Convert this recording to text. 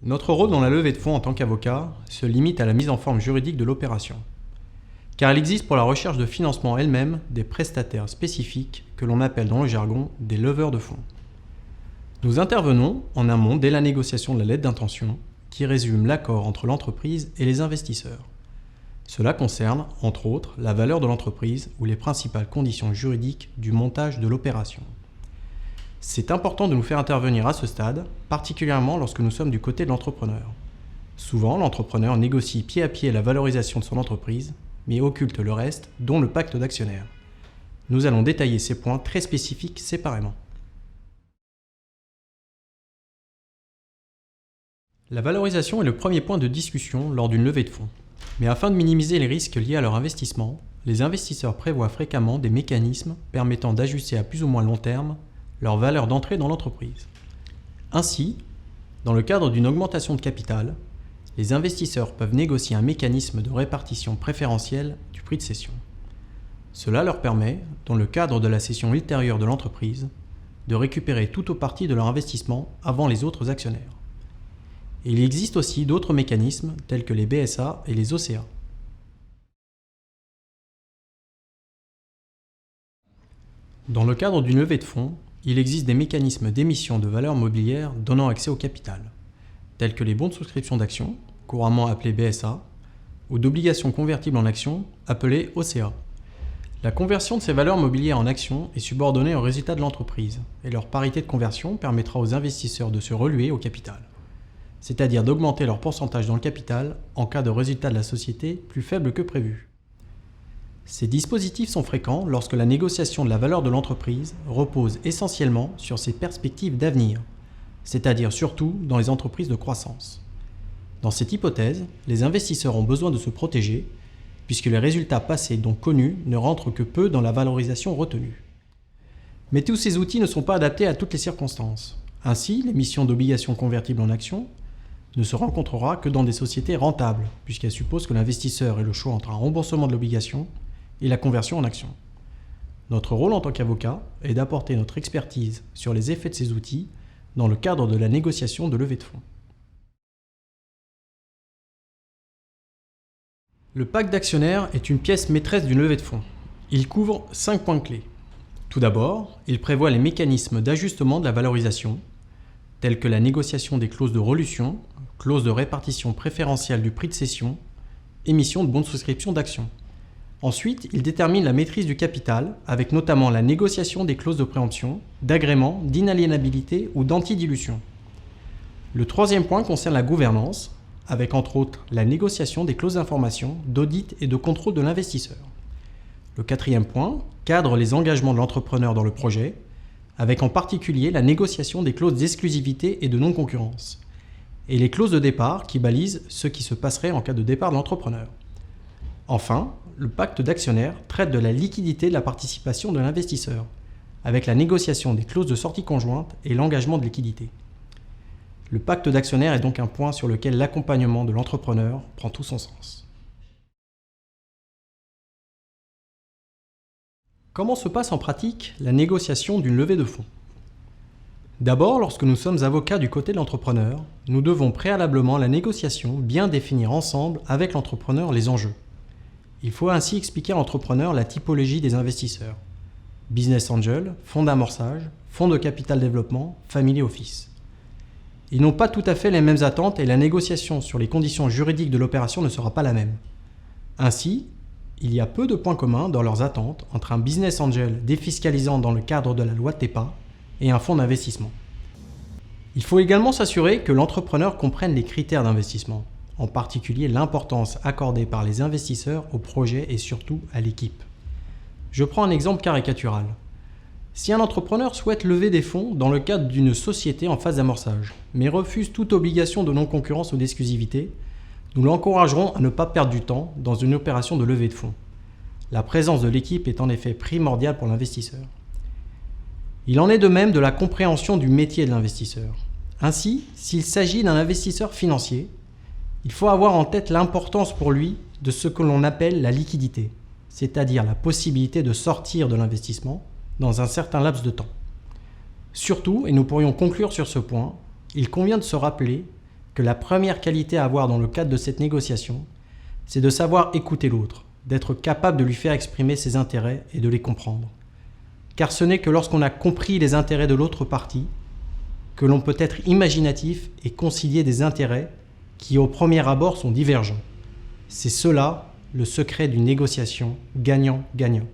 Notre rôle dans la levée de fonds en tant qu'avocat se limite à la mise en forme juridique de l'opération, car il existe pour la recherche de financement elle-même des prestataires spécifiques que l'on appelle dans le jargon des leveurs de fonds. Nous intervenons en amont dès la négociation de la lettre d'intention qui résume l'accord entre l'entreprise et les investisseurs. Cela concerne, entre autres, la valeur de l'entreprise ou les principales conditions juridiques du montage de l'opération. C'est important de nous faire intervenir à ce stade, particulièrement lorsque nous sommes du côté de l'entrepreneur. Souvent, l'entrepreneur négocie pied à pied la valorisation de son entreprise, mais occulte le reste, dont le pacte d'actionnaires. Nous allons détailler ces points très spécifiques séparément. La valorisation est le premier point de discussion lors d'une levée de fonds. Mais afin de minimiser les risques liés à leur investissement, les investisseurs prévoient fréquemment des mécanismes permettant d'ajuster à plus ou moins long terme leur valeur d'entrée dans l'entreprise. Ainsi, dans le cadre d'une augmentation de capital, les investisseurs peuvent négocier un mécanisme de répartition préférentielle du prix de cession. Cela leur permet, dans le cadre de la cession ultérieure de l'entreprise, de récupérer tout ou partie de leur investissement avant les autres actionnaires. Et il existe aussi d'autres mécanismes tels que les BSA et les OCA. Dans le cadre d'une levée de fonds, il existe des mécanismes d'émission de valeurs mobilières donnant accès au capital, tels que les bons de souscription d'actions, couramment appelés BSA, ou d'obligations convertibles en actions, appelées OCA. La conversion de ces valeurs mobilières en actions est subordonnée au résultat de l'entreprise, et leur parité de conversion permettra aux investisseurs de se reluer au capital, c'est-à-dire d'augmenter leur pourcentage dans le capital en cas de résultat de la société plus faible que prévu. Ces dispositifs sont fréquents lorsque la négociation de la valeur de l'entreprise repose essentiellement sur ses perspectives d'avenir, c'est-à-dire surtout dans les entreprises de croissance. Dans cette hypothèse, les investisseurs ont besoin de se protéger, puisque les résultats passés donc connus ne rentrent que peu dans la valorisation retenue. Mais tous ces outils ne sont pas adaptés à toutes les circonstances. Ainsi, l'émission d'obligations convertibles en actions ne se rencontrera que dans des sociétés rentables, puisqu'elle suppose que l'investisseur ait le choix entre un remboursement de l'obligation et la conversion en action. Notre rôle en tant qu'avocat est d'apporter notre expertise sur les effets de ces outils dans le cadre de la négociation de levée de fonds. Le pacte d'actionnaires est une pièce maîtresse d'une levée de fonds. Il couvre 5 points clés. Tout d'abord, il prévoit les mécanismes d'ajustement de la valorisation, tels que la négociation des clauses de relution, clauses de répartition préférentielle du prix de cession, émission de bons de souscription d'actions. Ensuite, il détermine la maîtrise du capital, avec notamment la négociation des clauses de préemption, d'agrément, d'inaliénabilité ou d'antidilution. Le troisième point concerne la gouvernance, avec entre autres la négociation des clauses d'information, d'audit et de contrôle de l'investisseur. Le quatrième point cadre les engagements de l'entrepreneur dans le projet, avec en particulier la négociation des clauses d'exclusivité et de non-concurrence, et les clauses de départ qui balisent ce qui se passerait en cas de départ de l'entrepreneur. Enfin, le pacte d'actionnaires traite de la liquidité de la participation de l'investisseur, avec la négociation des clauses de sortie conjointe et l'engagement de liquidité. Le pacte d'actionnaires est donc un point sur lequel l'accompagnement de l'entrepreneur prend tout son sens. Comment se passe en pratique la négociation d'une levée de fonds ? D'abord, lorsque nous sommes avocats du côté de l'entrepreneur, nous devons préalablement à la négociation bien définir ensemble avec l'entrepreneur les enjeux. Il faut ainsi expliquer à l'entrepreneur la typologie des investisseurs. Business angel, fonds d'amorçage, fonds de capital développement, family office. Ils n'ont pas tout à fait les mêmes attentes et la négociation sur les conditions juridiques de l'opération ne sera pas la même. Ainsi, il y a peu de points communs dans leurs attentes entre un business angel défiscalisant dans le cadre de la loi TEPA et un fonds d'investissement. Il faut également s'assurer que l'entrepreneur comprenne les critères d'investissement, en particulier l'importance accordée par les investisseurs au projet et surtout à l'équipe. Je prends un exemple caricatural. Si un entrepreneur souhaite lever des fonds dans le cadre d'une société en phase d'amorçage, mais refuse toute obligation de non-concurrence ou d'exclusivité, nous l'encouragerons à ne pas perdre du temps dans une opération de levée de fonds. La présence de l'équipe est en effet primordiale pour l'investisseur. Il en est de même de la compréhension du métier de l'investisseur. Ainsi, s'il s'agit d'un investisseur financier, il faut avoir en tête l'importance pour lui de ce que l'on appelle la liquidité, c'est-à-dire la possibilité de sortir de l'investissement dans un certain laps de temps. Surtout, et nous pourrions conclure sur ce point, il convient de se rappeler que la première qualité à avoir dans le cadre de cette négociation, c'est de savoir écouter l'autre, d'être capable de lui faire exprimer ses intérêts et de les comprendre. Car ce n'est que lorsqu'on a compris les intérêts de l'autre partie que l'on peut être imaginatif et concilier des intérêts qui au premier abord sont divergents. C'est cela le secret d'une négociation gagnant-gagnant.